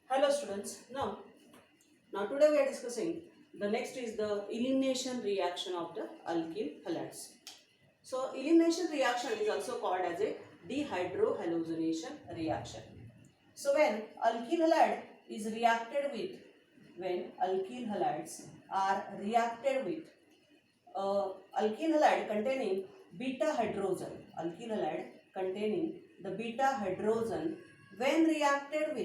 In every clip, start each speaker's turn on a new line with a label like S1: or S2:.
S1: Hello students. Now today we are discussing the next is the elimination reaction of the alkyl halides. So elimination reaction is also called as a dehydrohallucination reaction. So when alkyl halides are reacted with alkyl halide containing beta hydrogen, the beta hydrogen when reacted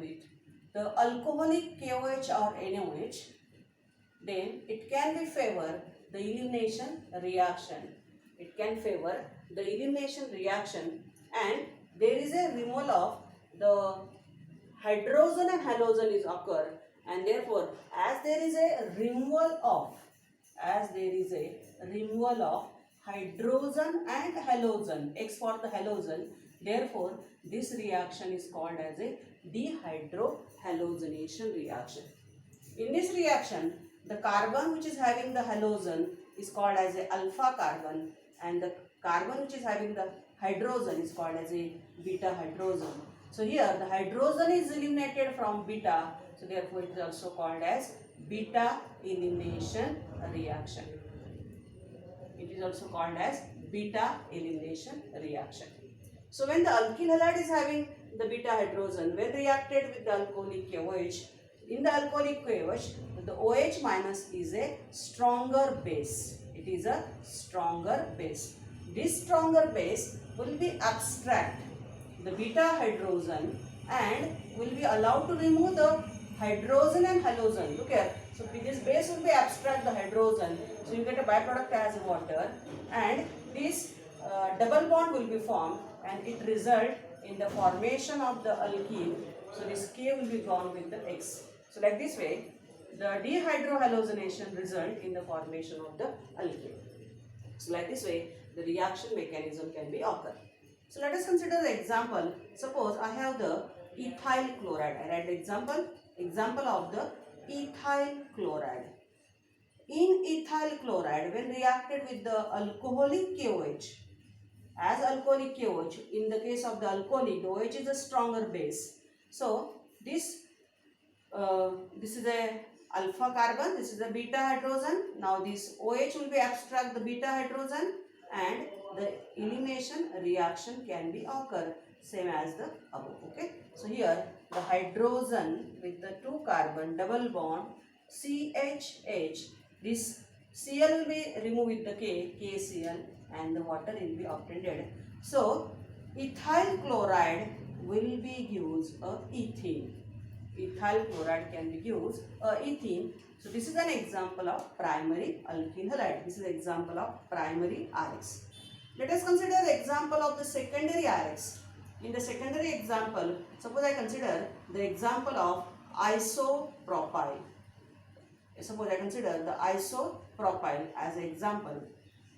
S1: with the alcoholic KOH or NOH, then it can be favor the elimination reaction. It can favor the elimination reaction, and there is a removal of the hydrogen and halogen is occur, and therefore as there is a removal of hydrogen and halogen, X for the halogen, therefore this reaction is called as a dehydrohallucination reaction. In this reaction, the carbon which is having the halogen is called as a alpha carbon, and the carbon which is having the hydrogen is called as a beta hydrogen. So here the hydrogen is eliminated from beta, so therefore it is also called as beta elimination reaction. It is also called as beta elimination reaction. So when the alkyl halide is having the beta hydrogen, when reacted with the alcoholic KOH, in the alcoholic KOH, the OH minus is a stronger base. It is a stronger base. This stronger base will be abstract the beta hydrogen and will be allowed to remove the hydrogen and halogen. Look here. So this base will be abstract the hydrogen. So you get a byproduct as water, and this double bond will be formed, and it result in the formation of the alkene. So this K will be gone with the X. So like this way, the dehydrohallucination result in the formation of the alkene. So like this way, the reaction mechanism can be occur. So let us consider the example. Suppose I have the ethyl chloride. I write the example of the ethyl chloride. In ethyl chloride, when reacted with the alcoholic KOH, as alcoholic KOH, in the case of the alcoholic, the OH is a stronger base. So this is a alpha carbon, this is a beta hydrogen. Now this OH will be abstract the beta hydrogen, and the elimination reaction can be occur same as the above. Okay. So here the hydrogen with the two carbon double bond CHH, this Cl will be removed with the KCl, and the water will be obtained. So ethyl chloride will be used a ethene. Ethyl chloride can be used ethene. So this is an example of primary alkyl halide. This is an example of primary RX. Let us consider the example of the secondary RX. In the secondary example, suppose I consider the example of isopropyl. Suppose I consider the isopropyl as an example.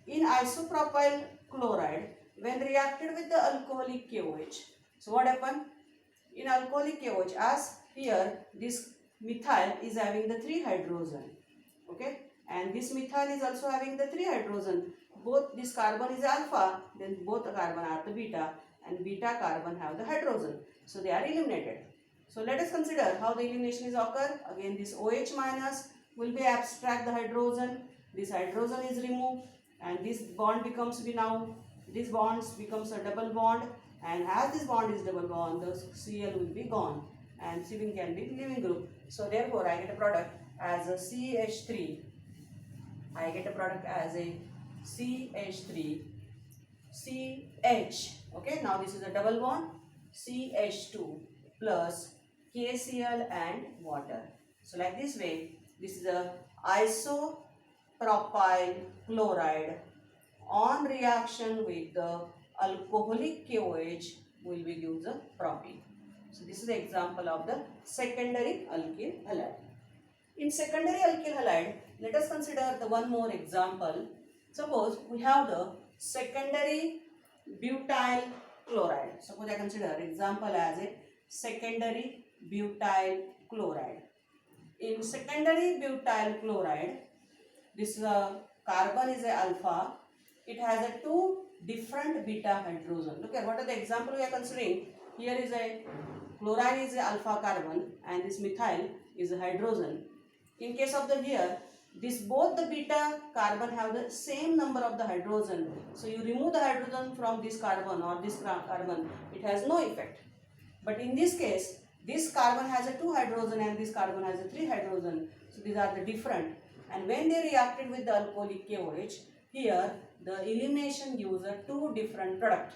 S1: In isopropyl chloride, when reacted with the alcoholic KOH, so what happened? In alcoholic KOH, as here this methyl is having the 3 hydrogen, okay, and this methyl is also having the 3 hydrogen. Both this carbon is alpha, then both the carbon are the beta, and beta carbon have the hydrogen. So they are eliminated. So let us consider how the elimination is occur. Again, this OH minus will be abstract the hydrogen. This hydrogen is removed, and this bond becomes this bonds becomes a double bond, and as this bond is double bond, the Cl will be gone, and Cl can be leaving group. So therefore I get a product as a CH3. I get a product as a CH3 CH. Okay, now this is a double bond CH2 plus KCl and water. So like this way, this is a isopropyl chloride on reaction with the alcoholic KOH will be used a propene. So this is the example of the secondary alkyl halide. In secondary alkyl halide, let us consider the one more example. Suppose we have the secondary butyl chloride. Suppose I consider example as a secondary butyl chloride. In secondary butyl chloride, this carbon is a alpha. It has a 2 different beta hydrogen. Look at what are the example we are considering. Here is a chlorine is a alpha carbon and this methyl is a hydrogen. In case of the here, this both the beta carbon have the same number of the hydrogen. So you remove the hydrogen from this carbon or this carbon, it has no effect. But in this case, this carbon has a 2 hydrogen and this carbon has a 3 hydrogen. So these are the different. And when they reacted with the alcoholic KOH, here the elimination gives a 2 different product.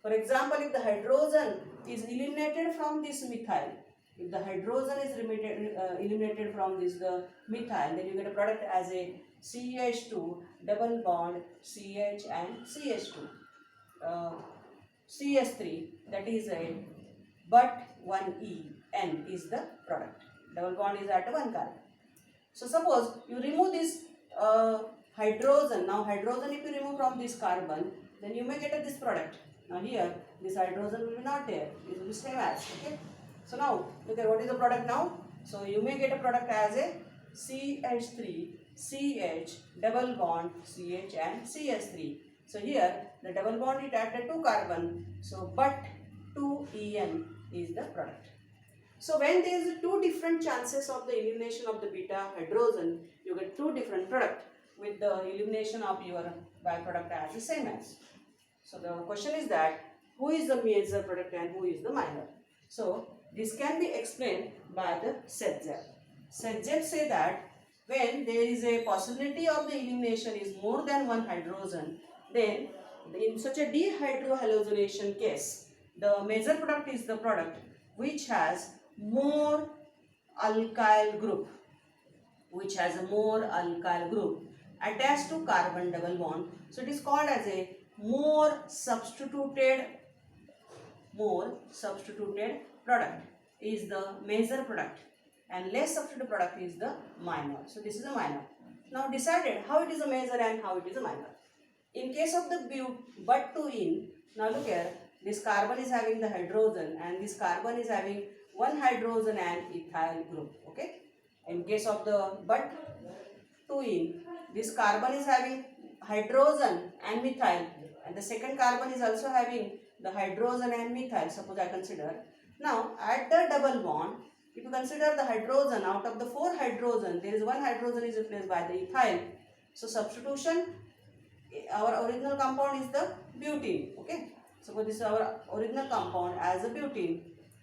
S1: For example, if the hydrogen is eliminated from this methyl, if the hydrogen is eliminated from this the methyl, then you get a product as a CH2 double bond CH and CH2. CH3, that is a but 1En is the product. Double bond is at 1 carbon. So suppose you remove this hydrogen. Now hydrogen if you remove from this carbon, then you may get this product. Now here this hydrogen will be not there. It will be same as. Okay. So now look at what is the product now. So you may get a product as a CH3 CH double bond CH and CH3. So here the double bond is at a 2 carbon. So but 2En is the product. So when there is 2 different chances of the elimination of the beta hydrogen, you get 2 different product with the elimination of your byproduct as the same as. So the question is that who is the major product and who is the minor? So this can be explained by the Sedzep. Sedzep say that when there is a possibility of the elimination is more than 1 hydrogen, then in such a dehydrohalogenation case, the major product is the product which has more alkyl group, attached to carbon double bond. So it is called as a more substituted product is the major product and less substituted product is the minor. So this is a minor. Now decided how it is a major and how it is a minor. In case of the but2-ene, now look here, this carbon is having the hydrogen and this carbon is having 1 hydrogen and ethyl group. Okay. In case of the but2-ene, this carbon is having hydrogen and methyl and the second carbon is also having the hydrogen and methyl. Suppose I consider. Now at the double bond, if you consider the hydrogen, out of the 4 hydrogen, there is 1 hydrogen is replaced by the ethyl. So substitution, our original compound is the butene. Okay. Suppose this is our original compound as a butene.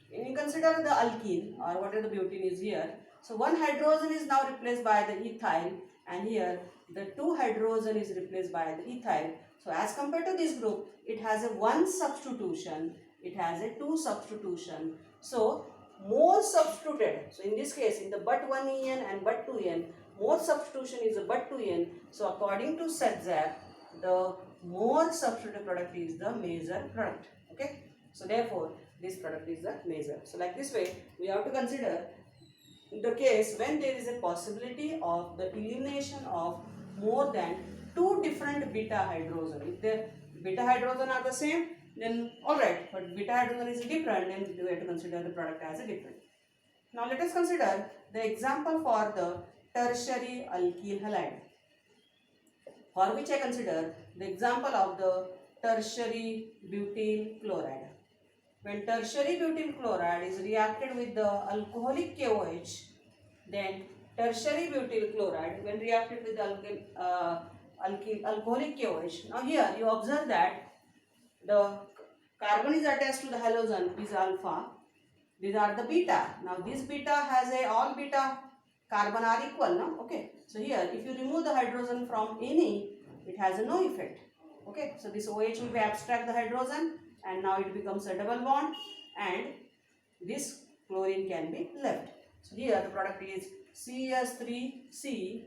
S1: When you consider the alkene or whatever the butene is here, so 1 hydrogen is now replaced by the ethyl and here the 2 hydrogen is replaced by the ethyl. So as compared to this group, it has a 1 substitution, it has a 2 substitution. So more substituted. So in this case, in the but1En and but2En, more substitution is a but2En. So according to Sedzep, the more substituted product is the major product. Okay. So therefore, this product is the major. So like this way, we have to consider the case when there is a possibility of the elimination of more than 2 different beta hydrogen. If the beta hydrogen are the same, then alright, but beta hydrogen is different, then we have to consider the product as a different. Now let us consider the example for the tertiary alkyl halide, for which I consider the example of the tertiary butyl chloride. When tertiary butyl chloride is reacted with the alcoholic KOH, then tertiary butyl chloride when reacted with the alcoholic KOH. Now here you observe that the carbon is attached to the halogen is alpha. These are the beta. Now this beta has a all beta carbon are equal. No? Okay. So here if you remove the hydrogen from any, it has a no effect. Okay. So this OH will be abstract the hydrogen and now it becomes a double bond and this chlorine can be left. So here the product is CH3C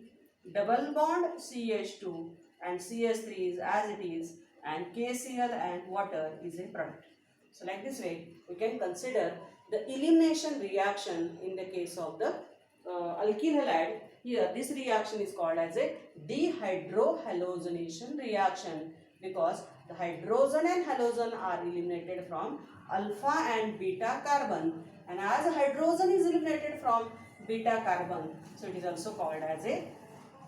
S1: double bond CH2 and CH3 is as it is and KCl and water is a product. So like this way we can consider the elimination reaction in the case of the alkyl halide. Here this reaction is called as a dehydrohalogenation reaction because the hydrogen and halogen are eliminated from alpha and beta carbon, and as a hydrogen is eliminated from beta carbon, so it is also called as a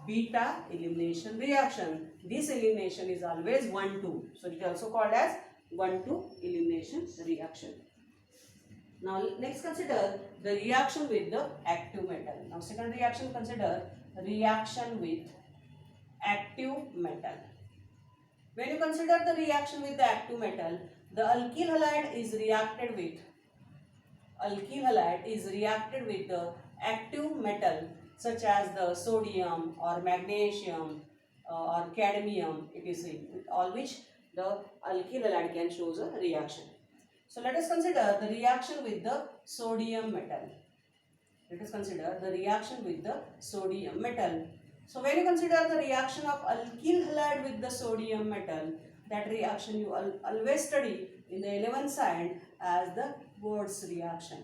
S1: beta elimination reaction. This elimination is always 1-2, so it is also called as 1-2 elimination reaction. Now next consider the reaction with the active metal. Now second reaction, consider reaction with active metal. When you consider the reaction with the active metal, the alkyl halide is reacted with the active metal such as the sodium or magnesium or cadmium, etc., with all which the alkyl halide can show a reaction. So let us consider the reaction with the sodium metal. Let us consider the reaction with the sodium metal. So when you consider the reaction of alkyl halide with the sodium metal, that reaction you always study in the 11th science as the Wurtz reaction.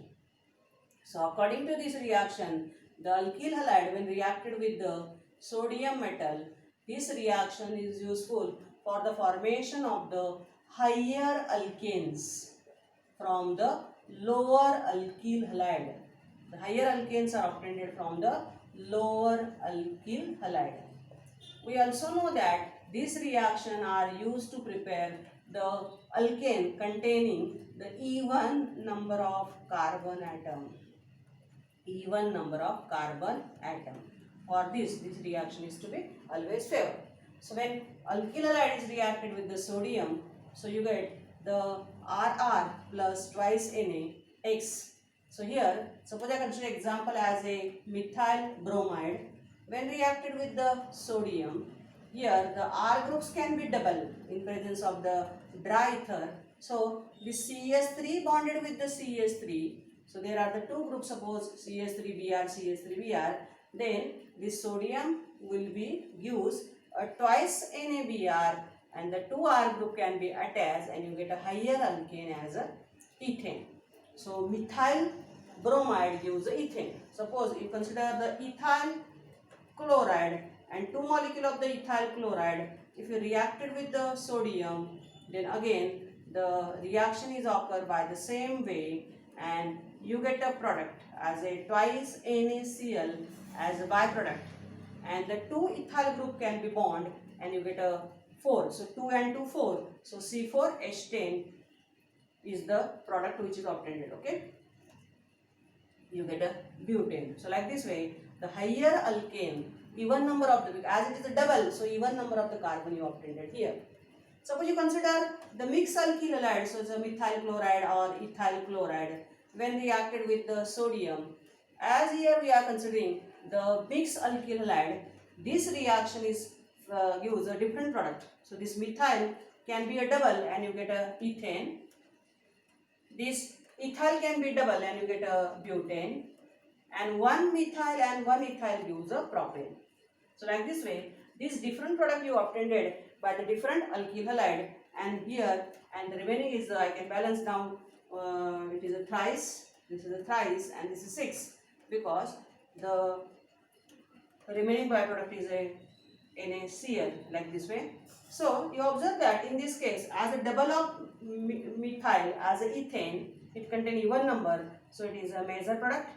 S1: So according to this reaction, the alkyl halide when reacted with the sodium metal, this reaction is useful for the formation of the higher alkanes from the lower alkyl halide. The higher alkanes are obtained from the lower alkyl halide. We also know that these reactions are used to prepare the alkane containing the even number of carbon atom. Even number of carbon atom. For this reaction is to be always favored. So when alkyl halide is reacted with the sodium, so you get the RR plus twice NaX. So here, suppose I consider example as a methyl bromide. When reacted with the sodium, here the R groups can be double in presence of the dry ether. So this CH3 bonded with the CH3. So there are the two groups, suppose CH3Br, CH3Br. Then this sodium will be used twice NaBr and the 2R group can be attached and you get a higher alkane as a ethane. So methyl bromide gives ethane. Suppose you consider the ethyl chloride and 2 molecules of the ethyl chloride. If you reacted with the sodium, then again the reaction is occurred by the same way and you get a product as a twice NaCl as a byproduct and the 2 ethyl group can be bond and you get a 4. So 2 and 2 4. So C4H10 is the product which is obtained. Okay, you get a butane. So like this way, the higher alkane, even number of the, as it is a double, so even number of the carbon you obtained here. Suppose you consider the mixed alkyl halide, so it's a methyl chloride or ethyl chloride when reacted with the sodium. As here we are considering the mixed alkyl halide, this reaction is gives a different product. So this methyl can be a double and you get a ethane. This ethyl can be double and you get a butane. And one methyl and one ethyl gives a propane. So like this way, this different product you obtained by the different alkyl halide and here and the remaining is I can balance down it is a thrice, this is a thrice and this is 6 because the remaining byproduct is a NaCl like this way. So you observe that in this case as a double of methyl as a ethane, it contains even number, so it is a major product.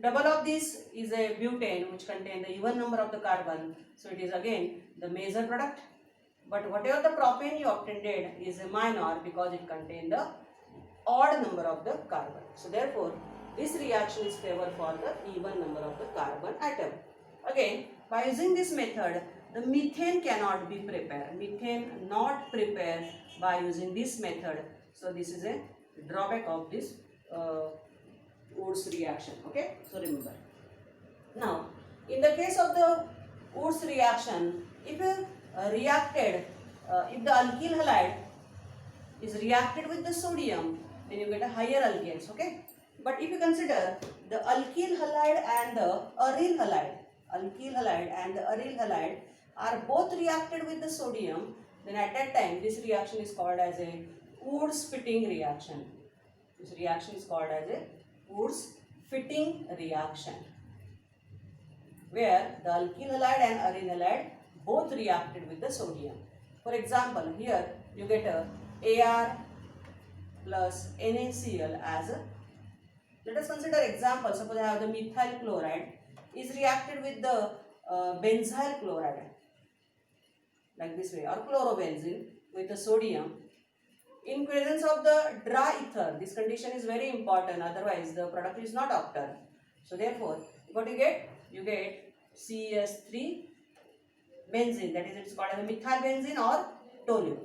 S1: Double of this is a butane which contains the even number of the carbon, so it is again the major product. But whatever the propane you obtained is a minor because it contains the odd number of the carbon. So therefore this reaction is favored for the even number of the carbon atom. Again, by using this method, the methane cannot be prepared. Methane not prepared by using this method. So this is a drawback of this Wurtz reaction. Okay, so remember. Now, in the case of the Wurtz reaction, if you if the alkyl halide is reacted with the sodium, then you get a higher alkanes. Okay, but if you consider the alkyl halide and the aryl halide, are both reacted with the sodium, then at that time this reaction is called as a Wurtz-Fitting reaction. This reaction is called as a Wurtz-Fitting reaction, where the alkyl halide and aryl halide both reacted with the sodium. For example, here you get a Ar plus NaCl as a, let us consider example, suppose I have the methyl chloride is reacted with the benzyl chloride like this way, or chlorobenzene with the sodium. In presence of the dry ether, this condition is very important, otherwise the product is not octal. So therefore, what you get? You get CS3 benzene, that is it's called as a methyl benzene or toluene,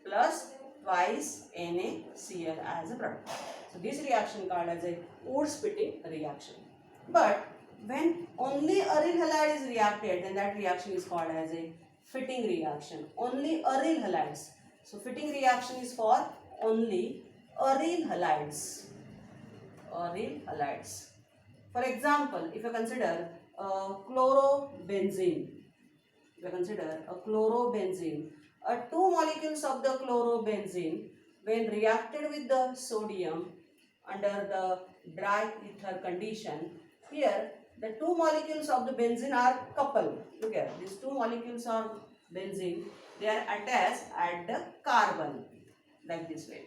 S1: plus twice NaCl as a product. So this reaction called as a wood-splitting reaction. But when only aryl halide is reacted, then that reaction is called as a fitting reaction. Only aryl halides. So fitting reaction is for only aryl halides. Aryl halides. For example, if you consider chlorobenzene, two molecules of the chlorobenzene, when reacted with the sodium under the dry ether condition, here the two molecules of the benzene are coupled. Look here, these two molecules of benzene, they are attached at the carbon like this way,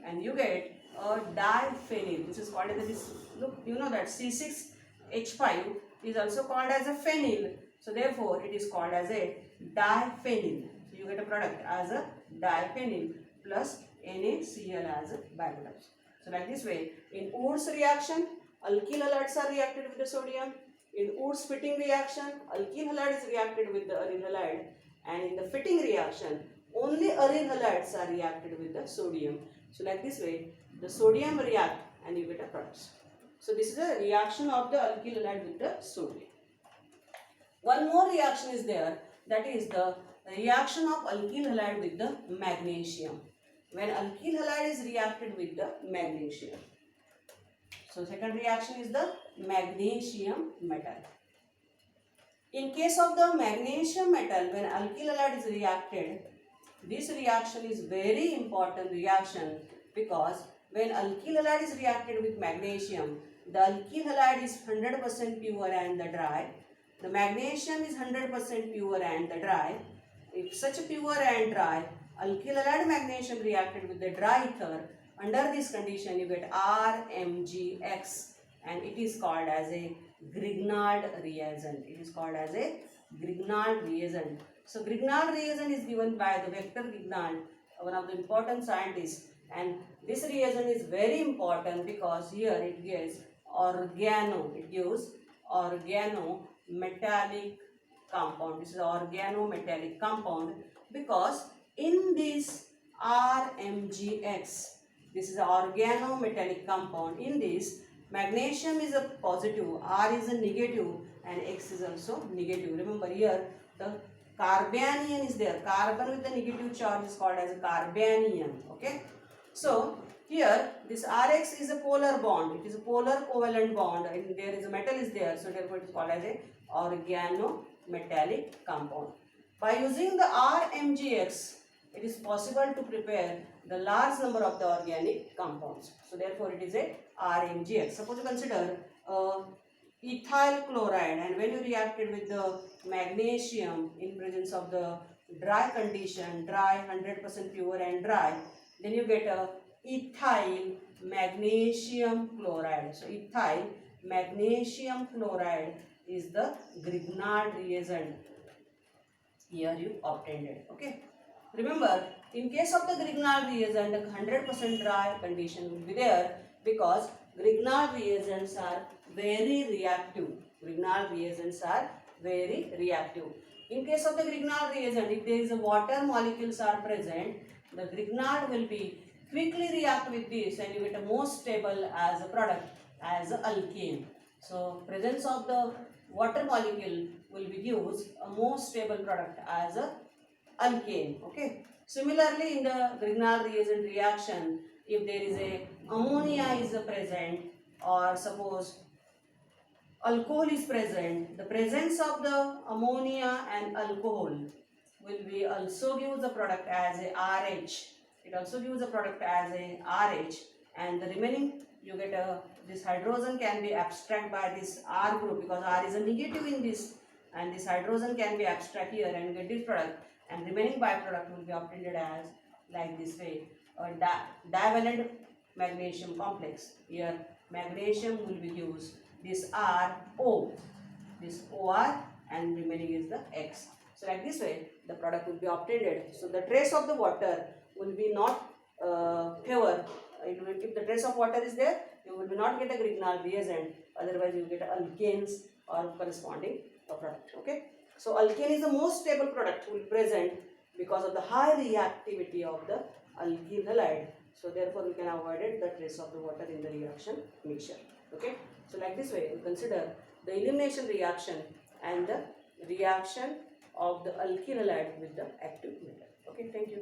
S1: and you get a diphenyl. This is called as this. Look, you know that C6H5 is also called as a phenyl. So therefore, it is called as a diphenyl. So you get a product as a diphenyl plus NaCl as a byproduct. So like this way, in Wood's reaction, alkyl halides are reacted with the sodium. In Wood's fitting reaction, alkyl halide is reacted with the aryl halide, and in the fitting reaction, only aryl halides are reacted with the sodium. So like this way, the sodium react and you get a product. So this is a reaction of the alkyl halide with the sodium. One more reaction is there, that is the reaction of alkyl halide with the magnesium. When alkyl halide is reacted with the magnesium. So second reaction is the magnesium metal. In case of the magnesium metal, when alkyl halide is reacted, this reaction is very important reaction, because when alkyl halide is reacted with magnesium, the alkyl halide is 100% pure and the dry. The magnesium is 100% pure and the dry. If such a pure and dry alkyl halide magnesium reacted with the dry ether, under this condition you get RMgX, and it is called as a Grignard reagent. It is called as a Grignard reagent. So Grignard reagent is given by the Victor Grignard, one of the important scientists, and this reagent is very important because here it gives organometallic compound. This is organometallic compound because in this RMgX, this is an organometallic compound. In this, magnesium is a positive, R is a negative, and X is also negative. Remember here the carbanion is there. Carbon with the negative charge is called as a carbanion. Okay. So here this Rx is a polar bond. It is a polar covalent bond, and there is a metal is there. So therefore it is called as a organometallic compound. By using the RMgX, it is possible to prepare the large number of the organic compounds. So therefore it is a RMgX. Suppose you consider ethyl chloride, and when you reacted with the magnesium in presence of the dry condition, dry 100% pure and dry, then you get a ethyl magnesium chloride. So ethyl magnesium chloride is the Grignard reagent. Here you obtained it. Okay. Remember, in case of the Grignard reagent, the 100% dry condition will be there, because Grignard reagents are very reactive. Grignard reagents are very reactive. In case of the Grignard reagent, if there is a water molecules are present, the Grignard will be quickly react with this, and you get a more stable as a product, as a alkane. So presence of the water molecule will be used a more stable product as a alkane. Okay. Similarly, in the Grignard reagent reaction, if there is a ammonia is present, or suppose alcohol is present, the presence of the ammonia and alcohol will be also gives the product as a RH. It also gives the product as a RH, and the remaining you get this hydrogen can be abstract by this R group, because R is a negative in this, and this hydrogen can be abstract here and get this product, and remaining byproduct will be obtained as like this way, a divalent magnesium complex. Here magnesium will be used, this RO, this OR, and remaining is the X. So like this way the product will be obtained. So the trace of the water will be not pure. If the trace of water is there, you will not get a Grignard reagent, otherwise you get alkanes or corresponding product. Okay, so alkane is the most stable product will present because of the high reactivity of the alkyl halide. So therefore we can avoid it, the trace of the water in the reaction mixture. Okay, so like this way you consider the elimination reaction and the reaction of the alkyl halide with the active metal. Okay, thank you.